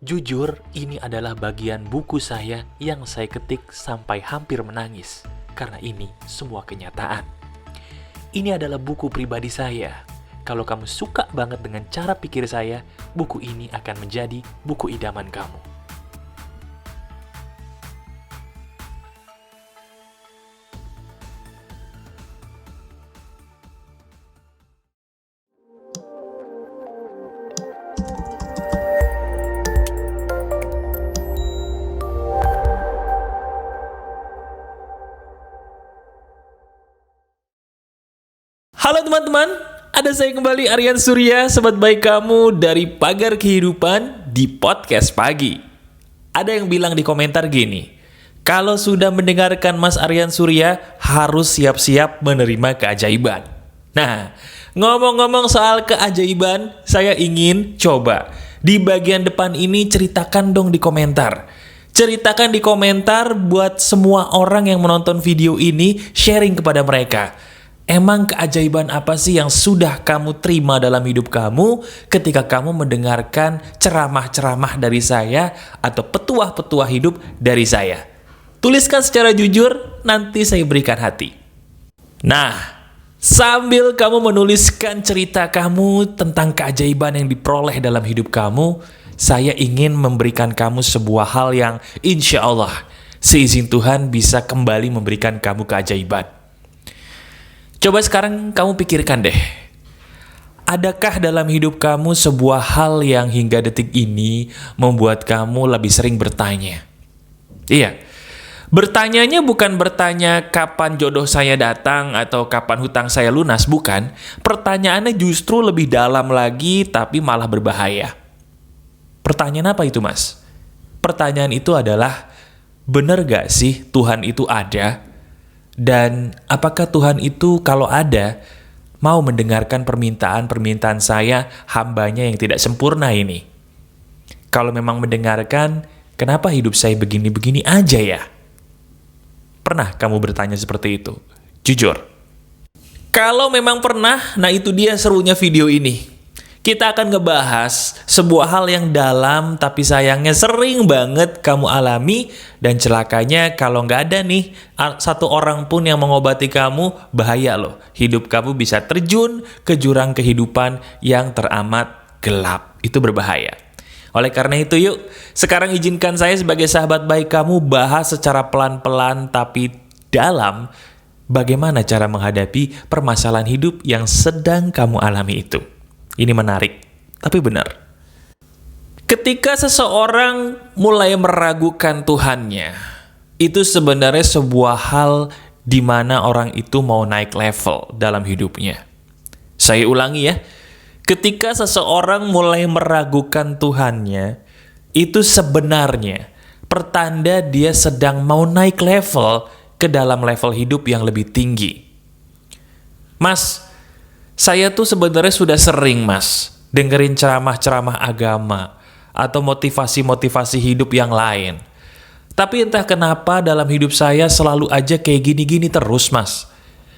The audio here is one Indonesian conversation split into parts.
Jujur, ini adalah bagian buku saya yang saya ketik sampai hampir menangis, karena ini semua kenyataan. Ini adalah buku pribadi saya. Kalau kamu suka banget dengan cara pikir saya, buku ini akan menjadi buku idaman kamu. Halo teman-teman, ada saya kembali Aryan Surya, sahabat baik kamu dari Pagar Kehidupan di Podcast Pagi. Ada yang bilang di komentar gini, kalau sudah mendengarkan Mas Aryan Surya, harus siap-siap menerima keajaiban. Nah, ngomong-ngomong soal keajaiban, saya ingin coba di bagian depan ini ceritakan dong di komentar. Ceritakan di komentar buat semua orang yang menonton video ini, sharing kepada mereka. Emang keajaiban apa sih yang sudah kamu terima dalam hidup kamu ketika kamu mendengarkan ceramah-ceramah dari saya atau petuah-petuah hidup dari saya? Tuliskan secara jujur, nanti saya berikan hati. Nah, sambil kamu menuliskan cerita kamu tentang keajaiban yang diperoleh dalam hidup kamu, saya ingin memberikan kamu sebuah hal yang insya Allah, seizin Tuhan bisa kembali memberikan kamu keajaiban. Coba sekarang kamu pikirkan deh, adakah dalam hidup kamu sebuah hal yang hingga detik ini membuat kamu lebih sering bertanya? Iya, bertanyanya bukan bertanya kapan jodoh saya datang atau kapan hutang saya lunas, bukan. Pertanyaannya justru lebih dalam lagi tapi malah berbahaya. Pertanyaan apa itu, Mas? Pertanyaan itu adalah, benar gak sih Tuhan itu ada? Dan apakah Tuhan itu kalau ada, mau mendengarkan permintaan-permintaan saya, hambanya yang tidak sempurna ini? Kalau memang mendengarkan, kenapa hidup saya begini-begini aja ya? Pernah kamu bertanya seperti itu? Jujur. Kalau memang pernah, nah itu dia serunya video ini. Kita akan ngebahas sebuah hal yang dalam tapi sayangnya sering banget kamu alami, dan celakanya kalau nggak ada nih satu orang pun yang mengobati kamu, bahaya loh. Hidup kamu bisa terjun ke jurang kehidupan yang teramat gelap. Itu berbahaya. Oleh karena itu yuk, sekarang izinkan saya sebagai sahabat baik kamu bahas secara pelan-pelan tapi dalam bagaimana cara menghadapi permasalahan hidup yang sedang kamu alami itu. Ini menarik, tapi benar. Ketika seseorang mulai meragukan Tuhannya, itu sebenarnya sebuah hal di mana orang itu mau naik level dalam hidupnya. Saya ulangi ya, ketika seseorang mulai meragukan Tuhannya, itu sebenarnya pertanda dia sedang mau naik level ke dalam level hidup yang lebih tinggi. Mas, saya tuh sebenarnya sudah sering, Mas, dengerin ceramah-ceramah agama atau motivasi-motivasi hidup yang lain. Tapi entah kenapa dalam hidup saya selalu aja kayak gini-gini terus, Mas.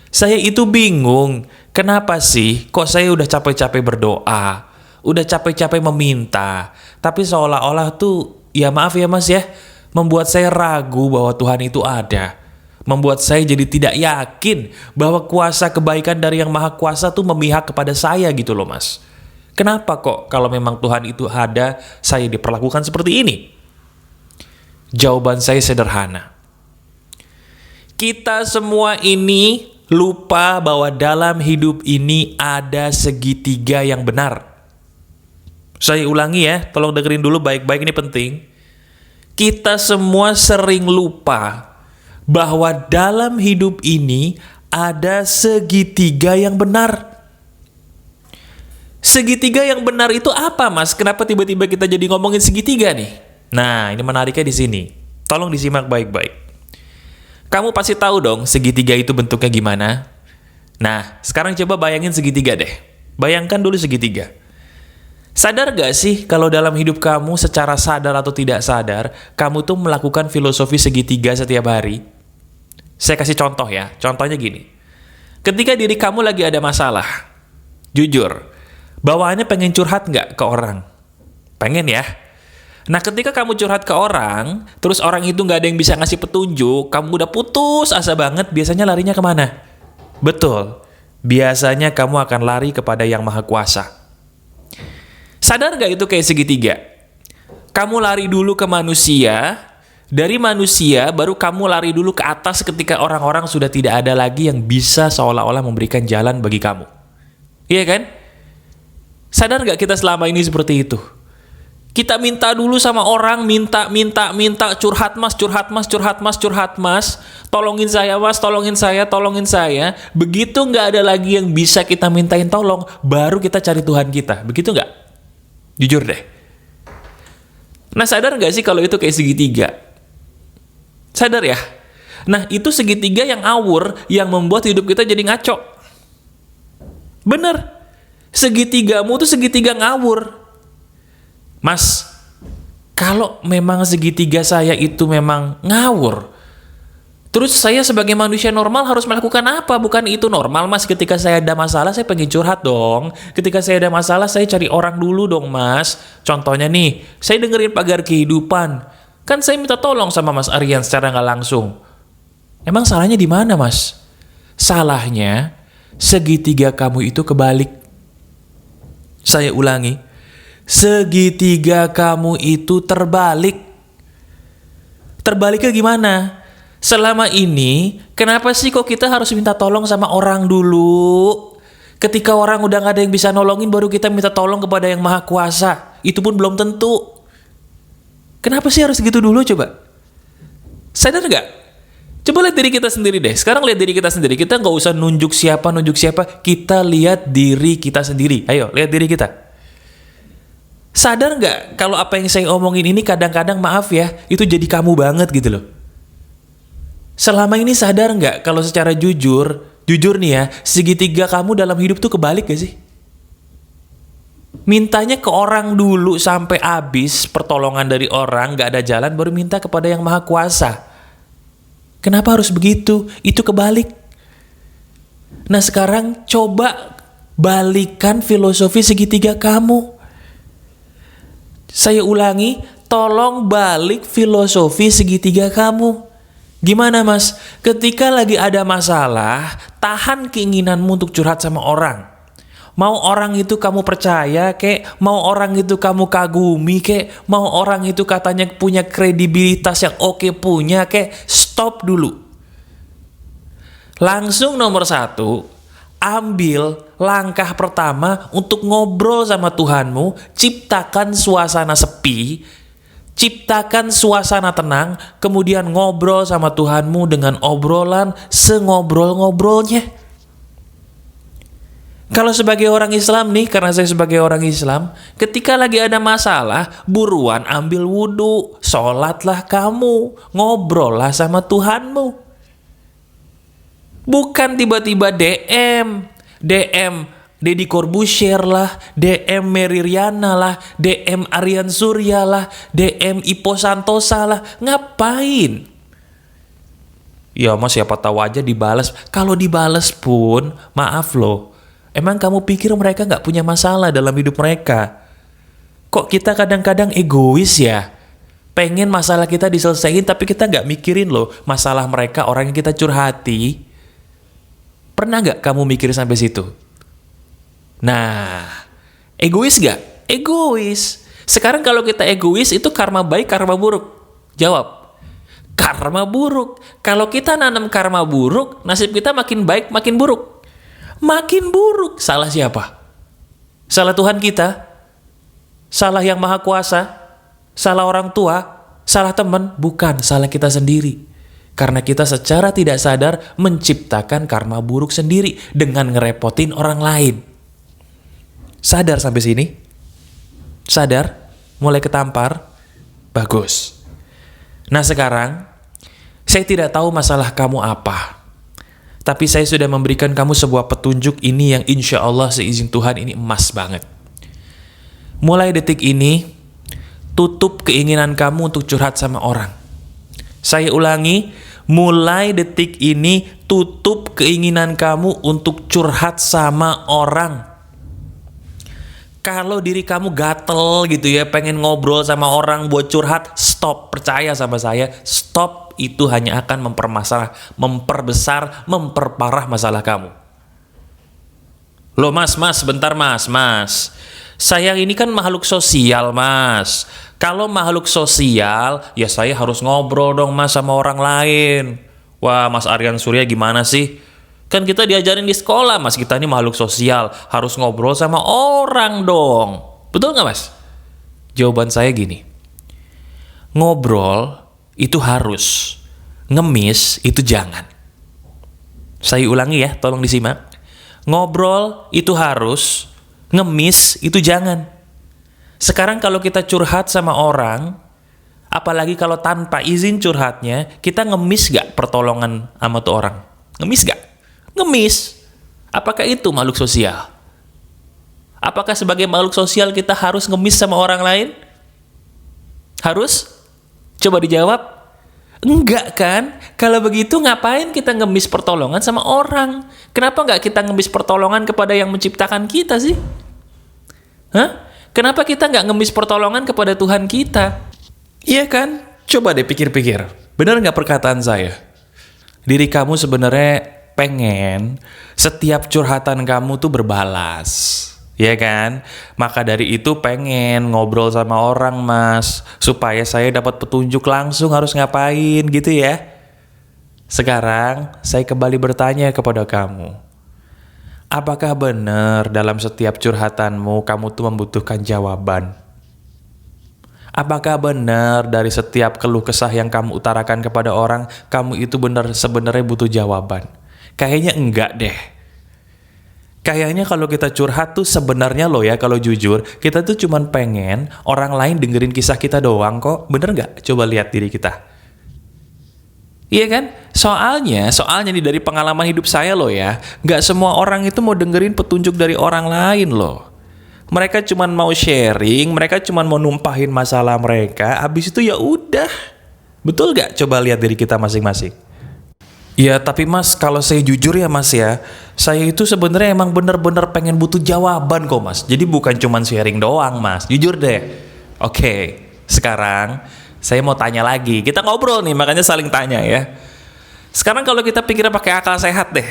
Saya itu bingung, kenapa sih kok saya udah capek-capek berdoa, udah capek-capek meminta, tapi seolah-olah tuh, ya maaf ya Mas ya, membuat saya ragu bahwa Tuhan itu ada. Membuat saya jadi tidak yakin bahwa kuasa kebaikan dari Yang Maha Kuasa tuh memihak kepada saya gitu loh, Mas. Kenapa kok kalau memang Tuhan itu ada, saya diperlakukan seperti ini? Jawaban saya sederhana. Kita semua ini lupa bahwa dalam hidup ini ada segitiga yang benar. Saya ulangi ya, tolong dengerin dulu baik-baik, ini penting. Kita semua sering lupa bahwa dalam hidup ini ada segitiga yang benar. Segitiga yang benar itu apa, Mas? Kenapa tiba-tiba kita jadi ngomongin segitiga nih? Nah, ini menariknya di sini. Tolong disimak baik-baik. Kamu pasti tahu dong segitiga itu bentuknya gimana? Nah, sekarang coba bayangin segitiga deh. Bayangkan dulu segitiga. Sadar gak sih kalau dalam hidup kamu secara sadar atau tidak sadar, kamu tuh melakukan filosofi segitiga setiap hari? Saya kasih contoh ya, contohnya gini. Ketika diri kamu lagi ada masalah, jujur, bawaannya pengen curhat gak ke orang? Pengen ya? Nah, ketika kamu curhat ke orang, terus orang itu nggak ada yang bisa ngasih petunjuk, kamu udah putus asa banget, biasanya larinya kemana? Betul, biasanya kamu akan lari kepada Yang Maha Kuasa. Sadar nggak itu kayak segitiga? Kamu lari dulu ke manusia, dari manusia baru kamu lari dulu ke atas ketika orang-orang sudah tidak ada lagi yang bisa seolah-olah memberikan jalan bagi kamu. Iya kan? Sadar nggak kita selama ini seperti itu? Kita minta dulu sama orang, minta, curhat mas, tolongin saya mas, tolongin saya. Begitu nggak ada lagi yang bisa kita mintain tolong, baru kita cari Tuhan kita. Begitu nggak? Jujur deh. Nah, sadar nggak sih kalau itu kayak segitiga? Sadar ya? Nah, itu segitiga yang awur, yang membuat hidup kita jadi ngaco. Bener. Segitigamu tuh segitiga ngawur. Mas, kalau memang segitiga saya itu memang ngawur, terus saya sebagai manusia normal harus melakukan apa? Bukan itu normal, mas. Ketika saya ada masalah, saya pengen curhat dong. Ketika saya ada masalah, saya cari orang dulu dong, mas. Contohnya nih, saya dengerin Pagar Kehidupan. Kan saya minta tolong sama Mas Aryan secara nggak langsung. Emang salahnya di mana, mas? Salahnya, segitiga kamu itu kebalik. Saya ulangi. Segitiga kamu itu terbalik. Terbaliknya gimana? Selama ini, kenapa sih kok kita harus minta tolong sama orang dulu? Ketika orang udah gak ada yang bisa nolongin, baru kita minta tolong kepada Yang Maha Kuasa. Itu pun belum tentu. Kenapa sih harus gitu dulu coba? Sadar gak? Coba lihat diri kita sendiri deh. Sekarang lihat diri kita sendiri. Kita gak usah nunjuk siapa. Kita lihat diri kita sendiri. Ayo, lihat diri kita. Sadar nggak kalau apa yang saya omongin ini kadang-kadang, maaf ya, itu jadi kamu banget gitu loh. Selama ini sadar nggak kalau secara jujur nih ya, segitiga kamu dalam hidup tuh kebalik gak sih? Mintanya ke orang dulu sampai habis pertolongan dari orang, nggak ada jalan, baru minta kepada Yang Maha Kuasa. Kenapa harus begitu? Itu kebalik. Nah, sekarang coba balikan filosofi segitiga kamu. Saya ulangi, tolong balik filosofi segitiga kamu. Gimana mas? Ketika lagi ada masalah, tahan keinginanmu untuk curhat sama orang. Mau orang itu kamu percaya kek, mau orang itu kamu kagumi kek, mau orang itu katanya punya kredibilitas yang oke punya kek, stop dulu. Langsung nomor 1, ambil langkah pertama untuk ngobrol sama Tuhanmu, ciptakan suasana sepi, ciptakan suasana tenang, kemudian ngobrol sama Tuhanmu dengan obrolan sengobrol-ngobrolnya. Kalau sebagai orang Islam nih, karena saya sebagai orang Islam, ketika lagi ada masalah, buruan ambil wudhu, sholatlah kamu, ngobrollah sama Tuhanmu. Bukan tiba-tiba DM Deddy Corbuzier lah, DM Mary Riana lah, DM Aryan Surya lah, DM Ipo Santosa lah. Ngapain? Ya mas, siapa tahu aja dibalas. Kalau dibalas pun, maaf loh. Emang kamu pikir mereka gak punya masalah dalam hidup mereka? Kok kita kadang-kadang egois ya? Pengen masalah kita diselesaikan, tapi kita gak mikirin loh masalah mereka, orang yang kita curhati. Pernah gak kamu mikir sampai situ? Nah, egois gak? Egois. Sekarang kalau kita egois, itu karma baik, karma buruk? Jawab. Karma buruk. Kalau kita nanam karma buruk, nasib kita makin baik, makin buruk. Makin buruk. Salah siapa? Salah Tuhan kita? Salah Yang Maha Kuasa? Salah orang tua? Salah teman? Bukan, salah kita sendiri. Karena kita secara tidak sadar menciptakan karma buruk sendiri dengan ngerepotin orang lain. Sadar sampai sini? Sadar? Mulai ketampar? Bagus. Nah sekarang, saya tidak tahu masalah kamu apa. Tapi saya sudah memberikan kamu sebuah petunjuk ini yang insya Allah seizin Tuhan ini emas banget. Mulai detik ini, tutup keinginan kamu untuk curhat sama orang. Saya ulangi, mulai detik ini tutup keinginan kamu untuk curhat sama orang. Kalau diri kamu gatel gitu ya, pengen ngobrol sama orang buat curhat, stop. Percaya sama saya, stop. Itu hanya akan memperbesar, memperparah masalah kamu. Loh mas, bentar mas. Saya ini kan makhluk sosial mas. Kalau makhluk sosial, ya saya harus ngobrol dong mas sama orang lain. Wah, Mas Aryan Surya gimana sih? Kan kita diajarin di sekolah mas, kita ini makhluk sosial, harus ngobrol sama orang dong. Betul nggak mas? Jawaban saya gini, ngobrol itu harus, ngemis itu jangan. Saya ulangi ya, tolong disimak. Ngobrol itu harus, ngemis itu jangan. Sekarang kalau kita curhat sama orang, apalagi kalau tanpa izin curhatnya, kita ngemis gak pertolongan sama tuh orang? Ngemis gak? Ngemis. Apakah itu makhluk sosial? Apakah sebagai makhluk sosial kita harus ngemis sama orang lain? Harus? Coba dijawab. Enggak kan? Kalau begitu ngapain kita ngemis pertolongan sama orang? Kenapa nggak kita ngemis pertolongan kepada yang menciptakan kita sih? Hah? Kenapa kita nggak ngemis pertolongan kepada Tuhan kita? Iya kan? Coba deh pikir-pikir. Benar nggak perkataan saya? Diri kamu sebenarnya pengen setiap curhatan kamu tuh berbalas. Ya kan? Maka dari itu pengen ngobrol sama orang mas, supaya saya dapat petunjuk langsung harus ngapain gitu ya. Sekarang saya kembali bertanya kepada kamu, apakah benar dalam setiap curhatanmu kamu tuh membutuhkan jawaban? Apakah benar dari setiap keluh kesah yang kamu utarakan kepada orang, kamu itu sebenarnya butuh jawaban? Kayaknya enggak deh. Kayaknya kalau kita curhat tuh sebenarnya loh ya, kalau jujur, kita tuh cuman pengen orang lain dengerin kisah kita doang kok. Bener nggak? Coba lihat diri kita. Iya kan? Soalnya nih dari pengalaman hidup saya loh ya, nggak semua orang itu mau dengerin petunjuk dari orang lain loh. Mereka cuman mau sharing, mereka cuman mau numpahin masalah mereka, habis itu ya udah. Betul nggak? Coba lihat diri kita masing-masing. Ya tapi mas, kalau saya jujur ya mas ya, saya itu sebenarnya emang bener-bener pengen butuh jawaban kok mas. Jadi bukan cuman sharing doang mas, jujur deh. Oke, sekarang saya mau tanya lagi. Kita ngobrol nih, makanya saling tanya ya. Sekarang kalau kita pikir pakai akal sehat deh.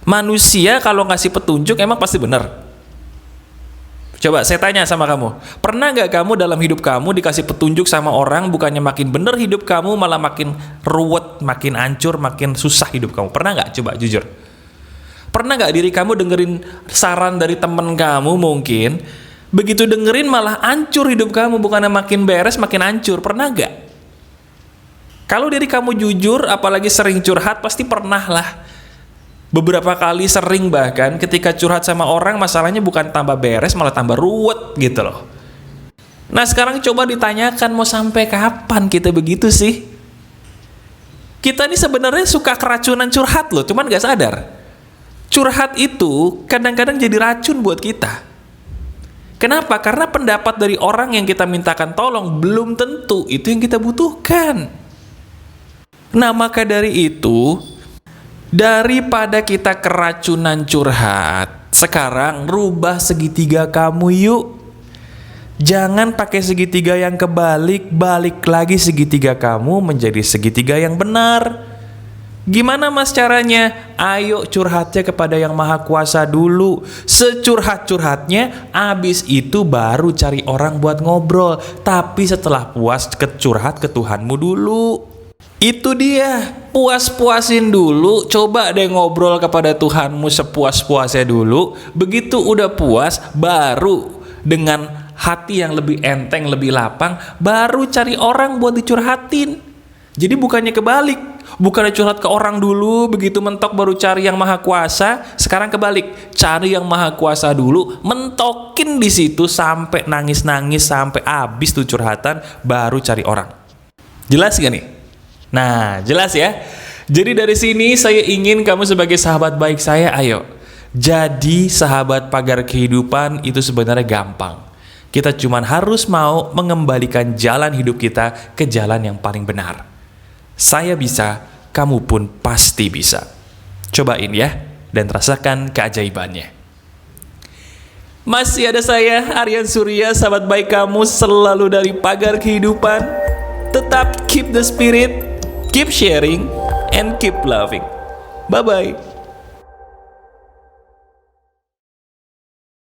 Manusia kalau ngasih petunjuk emang pasti bener. Coba saya tanya sama kamu, pernah nggak kamu dalam hidup kamu dikasih petunjuk sama orang, bukannya makin bener hidup kamu, malah makin ruwet, makin hancur, makin susah hidup kamu? Pernah nggak? Coba jujur. Pernah nggak diri kamu dengerin saran dari temen kamu mungkin, begitu dengerin malah hancur hidup kamu, bukannya makin beres, makin hancur? Pernah nggak? Kalau diri kamu jujur, apalagi sering curhat, pasti pernah lah. Beberapa kali, sering bahkan, ketika curhat sama orang, masalahnya bukan tambah beres, malah tambah ruwet gitu loh. Nah sekarang coba ditanyakan, mau sampai kapan kita begitu sih? Kita ini sebenarnya suka keracunan curhat loh, cuman gak sadar. Curhat itu kadang-kadang jadi racun buat kita. Kenapa? Karena pendapat dari orang yang kita mintakan tolong belum tentu itu yang kita butuhkan. Nah maka dari itu, daripada kita keracunan curhat, sekarang rubah segitiga kamu yuk. Jangan pakai segitiga yang kebalik, balik lagi segitiga kamu menjadi segitiga yang benar. Gimana mas caranya? Ayo curhatnya kepada yang maha kuasa dulu. Securhat-curhatnya, abis itu baru cari orang buat ngobrol. Tapi setelah puas curhat ke Tuhanmu dulu. Itu dia, puas-puasin dulu, coba deh ngobrol kepada Tuhanmu sepuas-puasnya dulu. Begitu udah puas, baru dengan hati yang lebih enteng, lebih lapang, baru cari orang buat dicurhatin. Jadi bukannya kebalik, bukannya curhat ke orang dulu, begitu mentok baru cari yang maha kuasa. Sekarang kebalik, cari yang maha kuasa dulu, mentokin di situ sampai nangis-nangis, sampai habis tuh curhatan, baru cari orang. Jelas gak nih? Nah, jelas ya. Jadi dari sini saya ingin kamu sebagai sahabat baik saya, ayo. Jadi sahabat pagar kehidupan itu sebenarnya gampang. Kita cuma harus mau mengembalikan jalan hidup kita ke jalan yang paling benar. Saya bisa, kamu pun pasti bisa. Cobain ya, dan rasakan keajaibannya. Masih ada saya, Aryan Surya, sahabat baik kamu selalu dari Pagar Kehidupan. Tetap keep the spirit, keep sharing, and keep loving. Bye-bye.